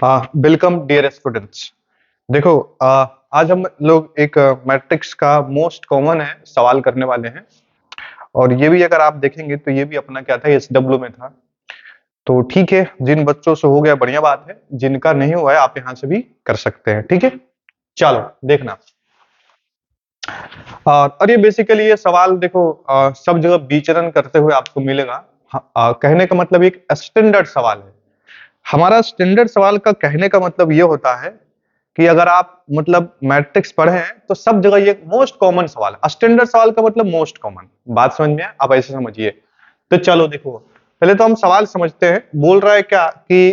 Welcome dear students. देखो, आज हम लोग एक मैट्रिक्स का मोस्ट कॉमन है सवाल करने वाले हैं। और ये भी अगर आप देखेंगे तो ये भी अपना क्या था, एसडब्ल्यू में था। तो ठीक है, जिन बच्चों से हो गया बढ़िया बात है, जिनका नहीं हुआ है आप यहाँ से भी कर सकते हैं। ठीक है, चलो देखना। और ये बेसिकली ये सवाल देखो, सब जगह विचरण करते हुए आपको मिलेगा। कहने का मतलब एक स्टैंडर्ड सवाल है। हमारा स्टैंडर्ड सवाल का कहने का मतलब ये होता है कि अगर आप मतलब मैट्रिक्स पढ़े हैं तो सब जगह ये मोस्ट कॉमन सवाल है। स्टैंडर्ड सवाल का मतलब मोस्ट कॉमन। बात समझ में आए? आप ऐसे समझिए। तो चलो देखो, पहले तो हम सवाल समझते हैं। बोल रहा है क्या कि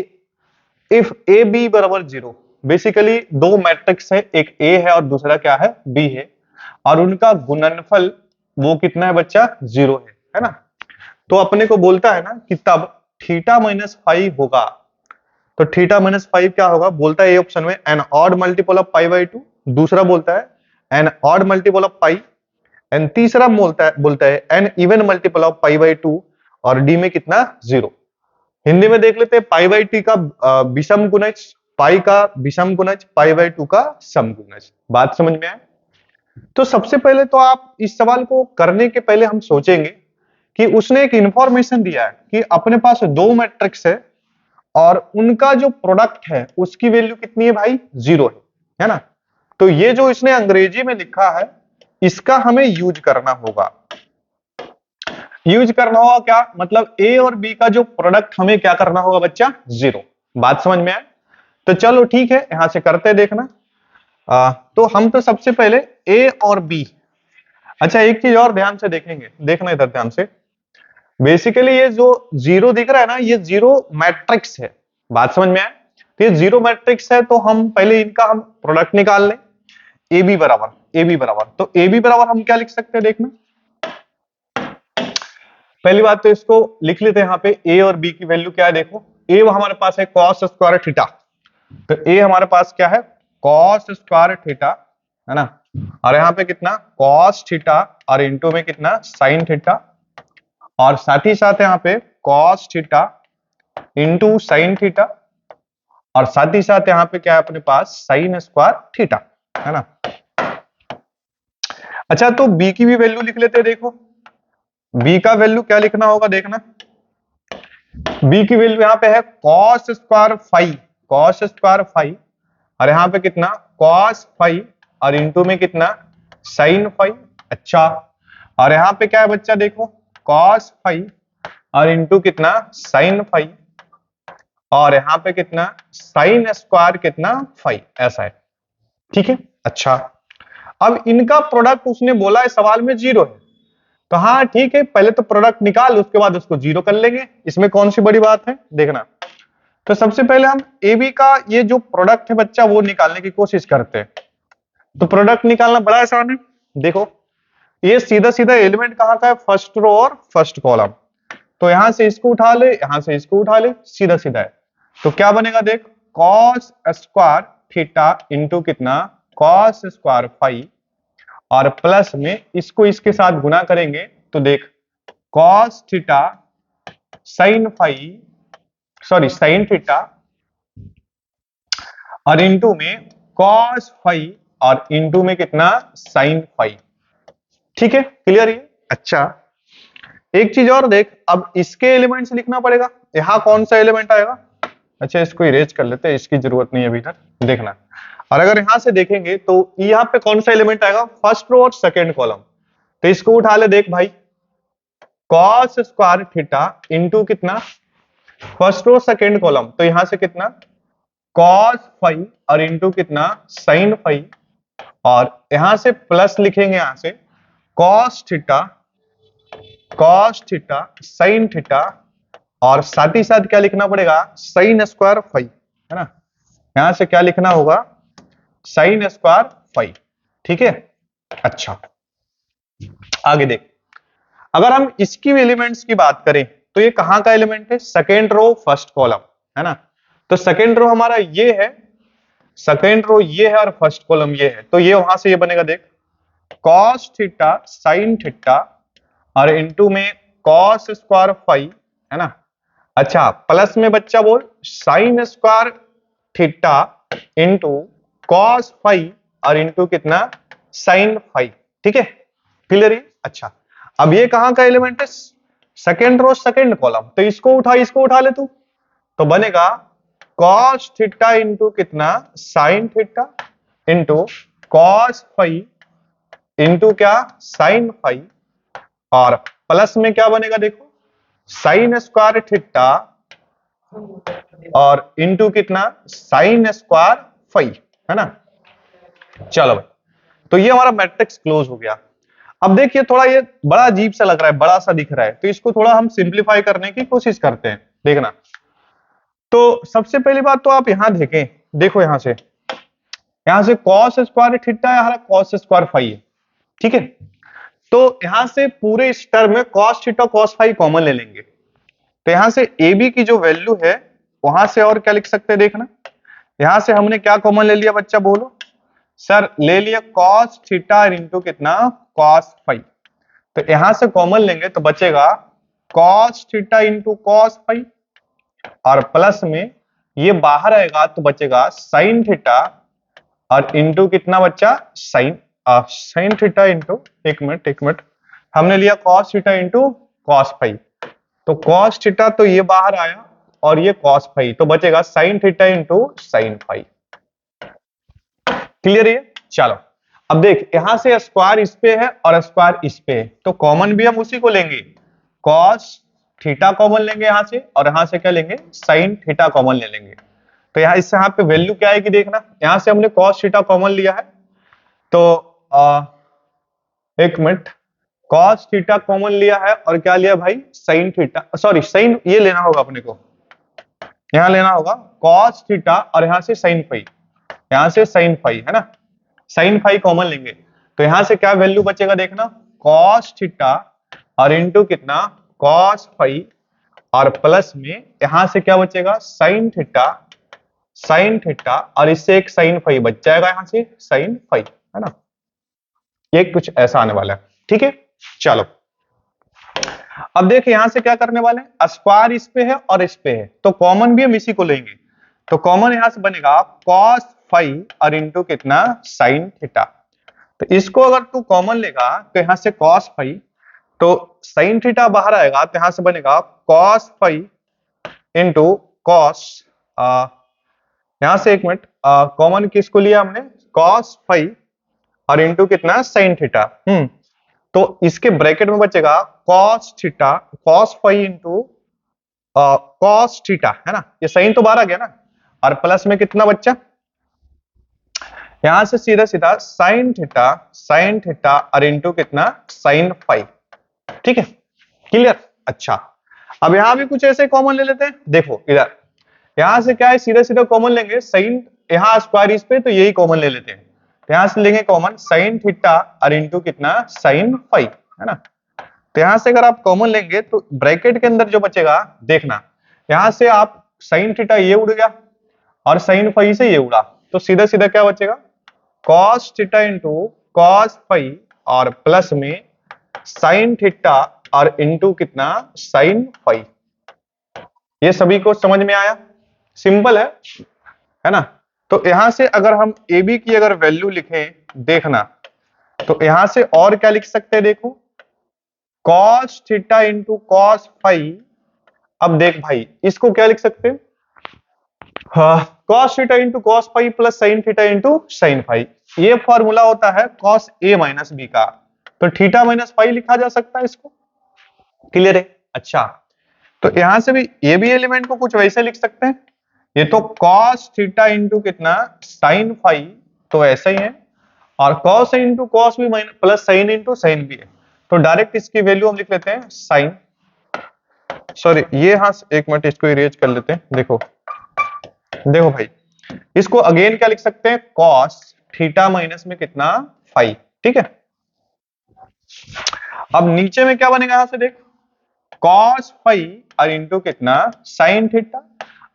इफ ए बी बराबर जीरो। बेसिकली दो मैट्रिक्स है, एक ए है और दूसरा क्या है, बी है, और उनका गुणनफल वो कितना है बच्चा, जीरो है ना। तो अपने को बोलता है ना कि तब थीटा माइनस फाइव होगा। तो थीटा माइनस फाइव क्या होगा, बोलता है ए ऑप्शन में an odd multiple of pi by two. दूसरा बोलता है an odd multiple of pi. And तीसरा बोलता है an even multiple of pi by two. और डी में कितना, जीरो। हिंदी में देख लेते हैं, पाई बाई टी का विषम गुणज, पाई का विषम गुणज, पाई बाई टू का सम गुणज। बात समझ में आए? तो सबसे पहले तो आप इस सवाल को करने के पहले हम सोचेंगे कि उसने एक इंफॉर्मेशन दिया है कि अपने पास दो मैट्रिक्स है और उनका जो प्रोडक्ट है उसकी वैल्यू कितनी है भाई, जीरो है ना। तो ये जो इसने अंग्रेजी में लिखा है इसका हमें यूज करना होगा। यूज करना होगा क्या मतलब, ए और बी का जो प्रोडक्ट हमें क्या करना होगा बच्चा, जीरो। बात समझ में आए? तो चलो ठीक है, यहां से करते देखना। तो हम तो सबसे पहले ए और बी। अच्छा, एक चीज और ध्यान से देखेंगे, देखना इधर ध्यान से। बेसिकली ये जो जीरो दिख रहा है ना, ये जीरो मैट्रिक्स है। बात समझ में आए? तो ये जीरो मैट्रिक्स है, तो हम पहले इनका हम प्रोडक्ट निकाल लें। ए बी बराबर, ए बी बराबर, तो ए बी बराबर हम क्या लिख सकते हैं देखना। पहली बात तो इसको लिख लेते हैं, यहाँ पे ए और बी की वैल्यू क्या है देखो। ए हमारे पास है कॉस स्क्वायर थीटा। तो ए हमारे पास क्या है, कॉस स्क्वायर थीटा, है ना। और यहाँ पे कितना, कॉस थीटा, और इंटू में कितना, साइन थीटा। और साथ ही साथ यहाँ पे cos theta into sign theta. और साथ ही साथ यहाँ पे क्या है अपने पास, साइन स्क्वायर थीटा, है ना। अच्छा, तो बी की भी वैल्यू लिख लेते हैं। देखो बी का वैल्यू क्या लिखना होगा देखना। बी की वैल्यू यहाँ पे है cos square five, cos square five. और यहाँ पे कितना, कॉस फाइव, और इंटू में कितना, साइन फाइव। अच्छा, और यहाँ पे क्या है बच्चा देखो, कॉस फाइव और इंटू कितना, साइन फाइव। और यहाँ पे कितना, साइन स्क्वायर कितना, फाइव, ऐसा है। ठीक है। अच्छा, अब इनका प्रोडक्ट उसने बोला है सवाल में जीरो है। तो हाँ ठीक है, पहले तो प्रोडक्ट निकाल, उसके बाद उसको जीरो कर लेंगे। इसमें कौन सी बड़ी बात है देखना। तो सबसे पहले हम ए बी का ये जो प्रोडक्ट है बच्चा वो निकालने की कोशिश करते हैं। तो प्रोडक्ट निकालना बड़ा आसान है। देखो ये सीधा सीधा एलिमेंट कहाँ का है, फर्स्ट रो और फर्स्ट कॉलम। तो यहां से इसको उठा ले, यहां से इसको उठा ले, सीधा सीधा है। तो क्या बनेगा देख, कॉस स्क्वायर थीटा इंटू कितना, कॉस स्क्वायर फाइव। और प्लस में इसको इसके साथ गुना करेंगे तो देख, cos theta sign five, sorry sine theta, और इंटू में कॉस फाइव, और इंटू में कितना, साइन फाइव। ठीक है, क्लियर ये? अच्छा, एक चीज और देख, अब इसके एलिमेंट्स लिखना पड़ेगा। यहां कौन सा एलिमेंट आएगा। अच्छा, इसको इरेज कर लेते हैं, इसकी जरूरत नहीं है अभी तक, देखना। और अगर यहां से देखेंगे तो यहां पे कौन सा एलिमेंट आएगा, फर्स्ट रो और सेकेंड कॉलम। तो इसको उठा ले, देख भाई, कॉस स्क्वायर थीटा इंटू कितना, फर्स्ट रो सेकेंड कॉलम। तो यहां से कितना, कॉस फाइव, और इंटू कितना, साइन फाइव। और यहां से प्लस लिखेंगे, यहां से cos theta, cos theta sine theta. और साथ ही साथ क्या लिखना पड़ेगा, साइन स्क्वायर फाइव, है ना। यहां से क्या लिखना होगा, साइन स्क्वायर फाइव। ठीक है। अच्छा, आगे देख, अगर हम इसकी एलिमेंट्स की बात करें तो ये कहां का एलिमेंट है, सेकेंड रो फर्स्ट कॉलम, है ना। तो सेकेंड रो हमारा ये है, सेकेंड रो ये है, और फर्स्ट कॉलम ये है। तो ये वहां से ये बनेगा देख, कॉस थीटा साइन थीटा, और इंटू में कॉस स्क्वायर फाइव, है ना। अच्छा, प्लस में बच्चा बोल sine square theta into cos phi और इंटू कितना साइन फाई। ठीक है, क्लियर है? अच्छा, अब ये कहां का एलिमेंट है? सेकेंड रो सेकेंड कॉलम, तो इसको उठा ले तू, तो बनेगा कॉस थीटा इंटू कितना sine theta into cos phi into क्या साइन फाई, और प्लस में क्या बनेगा देखो साइन स्क्वायर थीटा और इंटू कितना साइन स्क्वायर फाई, है ना। चलो भाई, तो ये हमारा मैट्रिक्स क्लोज हो गया। अब देखिए थोड़ा ये बड़ा अजीब सा लग रहा है, बड़ा सा दिख रहा है, तो इसको थोड़ा हम सिंप्लीफाई करने की कोशिश करते हैं, देखना। तो सबसे पहली बात तो आप यहां देखें, देखो यहां से कॉस स्क्वायर थीटा है, हमारा कॉस स्क्वायर फाई है। ठीक है, तो यहां से पूरे इस टर्म में cos theta cos phi common ले लेंगे, तो यहां से ए बी की जो वैल्यू है वहां से और क्या लिख सकते हैं देखना। यहां से हमने क्या कॉमन ले लिया बच्चा, बोलो सर? ले लिया कॉस थीटा इंटू कितना कॉस फाई, तो यहां से कॉमन लेंगे तो बचेगा cos theta into cos phi, और प्लस में ये बाहर आएगा तो बचेगा साइन थीटा और इंटू कितना बच्चा साइन साइन थीटा इंटू, एक मिनट, हमने लिया cos theta into cos phi, तो कॉस थीटा तो ये बाहर आया और ये कॉस फाई, तो बचेगा sine theta into sine phi. Clear है? चलो अब देख, यहां से स्क्वायर इस पे है और स्क्वायर इस पे है, तो कॉमन भी हम उसी को लेंगे, कॉस थीटा कॉमन लेंगे यहां से, और यहां से क्या लेंगे साइन थीटा कॉमन ले लेंगे। तो यहाँ इससे यहाँ पे वैल्यू क्या आएगी देखना, यहां से हमने कॉस थीटा कॉमन लिया है, तो एक मिनट, कॉस थीटा कॉमन लिया है और क्या लिया भाई साइन थीटा, सॉरी साइन ये लेना होगा अपने को, यहां लेना होगा कॉस थीटा और यहां से साइन फाई, यहां से साइन फाई, है ना, साइन फाई कॉमन लेंगे, तो यहां से क्या वैल्यू बचेगा देखना, कॉस थीटा और इंटू कितना कॉस फाई, और प्लस में यहां से क्या बचेगा साइन थीटा और इससे एक साइन फाई बच जाएगा, यहां से साइन फाई, है ना। ये कुछ ऐसा आने वाला है। ठीक है, चलो अब देखिए यहां से क्या करने वाले हैं, स्क्वायर इस पे है और इस पे है, तो कॉमन भी हम इसी को लेंगे, तो कॉमन यहां से बनेगा कॉस फाई और इंटू कितना साइन थीटा, तो इसको अगर तू कॉमन लेगा तो यहां से कॉस फाई, तो साइन थीटा बाहर आएगा तो यहां से बनेगा कॉस फाई इंटू कॉस, यहां से एक मिनट, कॉमन किसको लिया हमने कॉस फाई और इंटू कितना साइन थीटा, तो इसके ब्रैकेट में बचेगा cos theta cos phi into cos theta, है ना, ये साइन तो बाहर आ गया ना, और प्लस में कितना बच्चा, यहां से सीधा सीधा साइन थीटा और इंटू कितना साइन फाई। ठीक है, क्लियर? अच्छा, अब यहां भी कुछ ऐसे कॉमन ले लेते हैं, देखो इधर यहां से क्या है सीधा सीधा कॉमन लेंगे, साइन यहां स्क्वायर इस पे, तो यही कॉमन ले लेते हैं, तो यहां से लेंगे कॉमन साइन थीटा और इंटू कितना साइन फाई, है ना, तो यहां से अगर आप कॉमन लेंगे तो ब्रैकेट के अंदर जो बचेगा देखना, यहां से आप साइन थीटा ये उड़ गया और साइन फाई से ये उड़ा, तो सीधा सीधा क्या बचेगा cos theta into cos phi और प्लस में साइन थीटा और इंटू कितना साइन फाई। ये सभी को समझ में आया? सिंपल है ना। तो यहां से अगर हम ए बी की अगर वैल्यू लिखें देखना, तो यहां से और क्या लिख सकते हैं देखो, cos theta into cos phi, अब देख भाई इसको क्या लिख सकते हैं, cos theta into cos phi plus sine theta into sine phi, ये फॉर्मूला होता है कॉस ए माइनस बी का, तो थीटा माइनस फाई लिखा जा सकता है इसको। क्लियर है? अच्छा, तो यहां से भी ये भी एलिमेंट को कुछ वैसे लिख सकते हैं, ये तो कॉस थीटा इंटू कितना साइन फाई, तो ऐसा ही है, और कॉस इंटू कॉस भी प्लस साइन इंटू साइन भी है, तो डायरेक्ट इसकी वैल्यू हम लिख लेते हैं साइन, सॉरी ये, हाँ एक मिनट इसको इरेज कर लेते हैं, देखो भाई इसको अगेन क्या लिख सकते हैं, कॉस थीटा माइनस में कितना फाई। ठीक है, अब नीचे में क्या बनेगा, यहां से देख कॉस फाई और इंटू कितना साइन थीटा,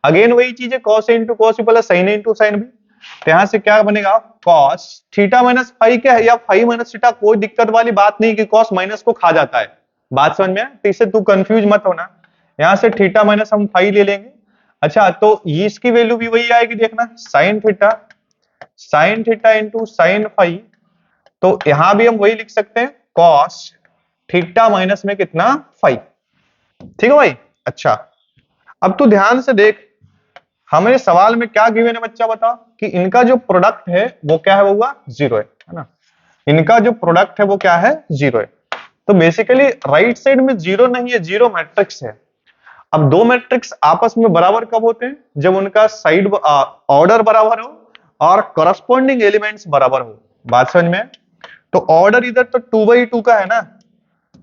अगेन वही चीज है cos into cos plus sine into sine भी, तो यहां से क्या बनेगा कॉस थीटा माइनस फाई क्या है, या फाई माइनस थीटा, कोई दिक्कत वाली बात नहीं कि कॉस माइनस को खा जाता है, बात समझ में आया, तो इससे तू कंफ्यूज मत होना, यहां से थीटा माइनस हम फाई ले लेंगे अच्छा, तो इसकी वैल्यू भी वही आएगी, देखना, sine theta into sine phi. तो यहां भी हम वही लिख सकते हैं, कॉस थीटा माइनस में कितना, फाई। ठीक है भाई। अच्छा, अब तू ध्यान से देख, हमें सवाल में क्या गिवन है बच्चा, बता कि इनका जो प्रोडक्ट है वो क्या है, वो हुआ जीरो है ना। इनका जो प्रोडक्ट है वो क्या है, जीरो है। तो बेसिकली राइट साइड में जीरो नहीं है, जीरो मैट्रिक्स है। अब दो मैट्रिक्स आपस में बराबर कब होते हैं, जब उनका साइड ऑर्डर बराबर हो और करस्पॉन्डिंग एलिमेंट्स बराबर हो। बात समझ में? तो ऑर्डर इधर तो 2/2 का है ना,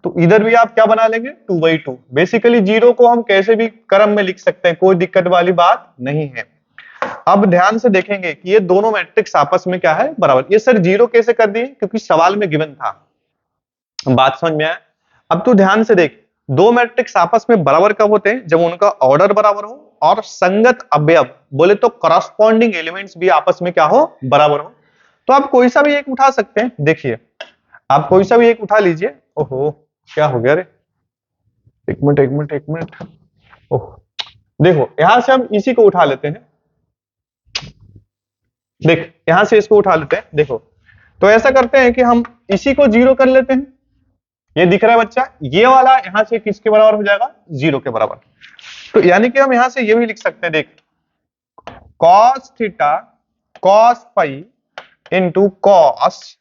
तो इधर भी आप क्या बना लेंगे, 2/2। बेसिकली जीरो को हम कैसे भी क्रम में लिख सकते हैं, कोई दिक्कत वाली बात नहीं है। अब ध्यान से देखेंगे कि ये दोनों मैट्रिक्स आपस में क्या है, बराबर। ये सर जीरो कैसे कर दिए, क्योंकि सवाल में गिवन था। बात समझ में आया? अब तू ध्यान से देख, दो मैट्रिक्स आपस में बराबर कब होते हैं, जब उनका ऑर्डर बराबर हो और संगत अवयव, बोले तो करस्पॉन्डिंग एलिमेंट्स भी आपस में क्या हो, बराबर हो। तो आप कोई सा भी एक उठा सकते हैं। देखिए, आप कोई सा भी एक उठा लीजिए। ओहो, क्या हो गया रे, एक मिनट एक मिनट एक मिनट। ओह, देखो यहां से हम इसी को उठा लेते हैं। देख, यहां से इसको उठा लेते हैं। देखो, तो ऐसा करते हैं कि हम इसी को जीरो कर लेते हैं। ये दिख रहा है बच्चा, ये वाला यहां से किसके बराबर हो जाएगा, जीरो के बराबर। तो यानी कि हम यहां से ये भी लिख सकते हैं, देख, cos theta cos phi into cos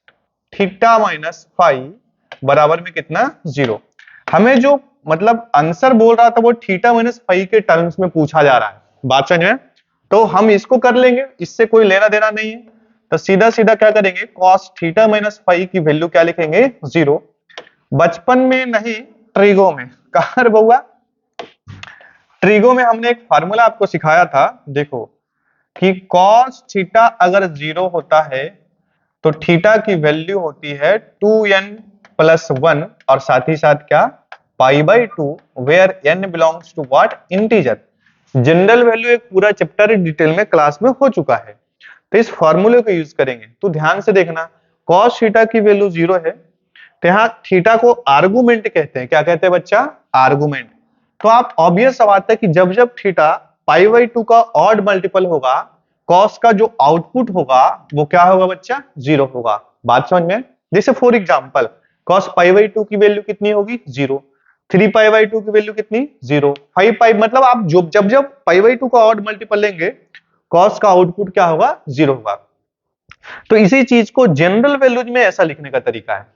theta minus phi बराबर में कितना, जीरो। हमें जो मतलब आंसर बोल रहा था वो थीटा माइनस फाई के टर्म्स में पूछा जा रहा है। बात समझ में? तो हम इसको कर लेंगे, इससे कोई लेना देना नहीं है। तो सीधा सीधा क्या करेंगे, कॉस थीटा माइनस फाई की वैल्यू क्या लिखेंगे, जीरो। बचपन में नहीं, ट्रिगो में। कहां रे बउआ, ट्रिगो में हमने एक फार्मूला आपको सिखाया था। देखो कि कॉस थीटा अगर जीरो होता है तो थीटा की वैल्यू होती है 2n+1 और साथ ही साथ क्या, π/2, where n belongs to what, integer. General value एक पूरा चैप्टर डिटेल में क्लास में हो चुका है। तो इस फॉर्मूले को यूज करेंगे। तो ध्यान से देखना, कॉस थीटा की वैल्यू जीरो है, तो यहाँ थीटा को आर्गुमेंट कहते हैं। क्या कहते हैं बच्चा, आर्गुमेंट। तो आप ऑब्वियस बात है कि जब जब थीटा π/2 का ऑड मल्टीपल होगा, कॉस का जो आउटपुट होगा वो क्या होगा बच्चा, जीरो होगा। बात समझ में? जैसे फॉर एग्जांपल, कॉस π/2 की वैल्यू कितनी होगी, जीरो। 3π/2 की वैल्यू कितनी, जीरो। 5π, मतलब आप जब जब π/2 का ऑड मल्टीपल लेंगे, कॉस का आउटपुट क्या होगा, जीरो होगा। तो इसी चीज को जनरल वैल्यूज में ऐसा लिखने का तरीका है।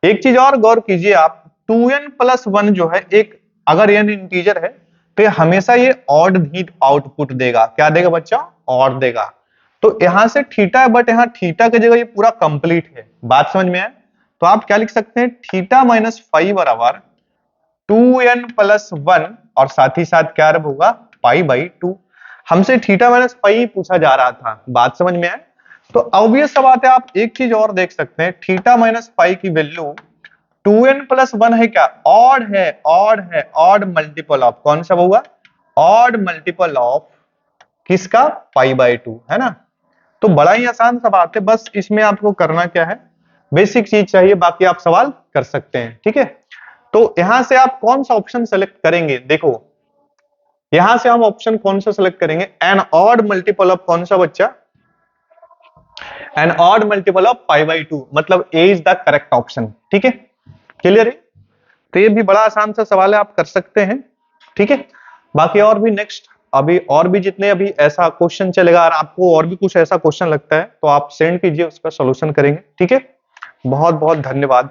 एक चीज और गौर कीजिए आप, 2n+1 जो है, एक अगर n इंटीजर है तो हमेशा ये ऑड ही आउटपुट देगा। क्या देगा बच्चा, ऑड देगा। तो यहां से थीटा है, बट यहाँ थीटा की जगह ये पूरा कंप्लीट है। बात समझ में आए? तो आप क्या लिख सकते हैं, थीटा माइनस फाइव बराबर 2n+1 और साथ ही साथ क्या होगा, π/2। हमसे थीटा माइनस फाइव पूछा जा रहा था। बात समझ में आए? तो ऑब्वियस सा बात है, आप एक चीज और देख सकते हैं, थीटा माइनस फाइव की वैल्यू 2n+1 है, क्या ऑड है, ऑड है, ऑड मल्टीपल ऑफ कौन सा होगा, ऑड मल्टीपल ऑफ किसका, π/2 है ना। तो बड़ा ही आसान सा बात है, बस इसमें आपको करना क्या है, बेसिक चीज चाहिए, बाकी आप सवाल कर सकते हैं। ठीक है, तो यहां से आप कौन सा ऑप्शन सेलेक्ट करेंगे, देखो यहां से हम ऑप्शन कौन सा सेलेक्ट करेंगे, एन ऑड मल्टीपल ऑफ कौन सा बच्चा, एन ऑड मल्टीपल ऑफ π/2, मतलब ए इज द करेक्ट ऑप्शन। ठीक है, क्लियर है? तो ये भी बड़ा आसान सा सवाल है, आप कर सकते हैं। ठीक है, बाकी और भी नेक्स्ट, अभी और भी जितने अभी ऐसा क्वेश्चन चलेगा, और आपको और भी कुछ ऐसा क्वेश्चन लगता है तो आप सेंड कीजिए, उसका सॉल्यूशन करेंगे। ठीक है, बहुत बहुत धन्यवाद।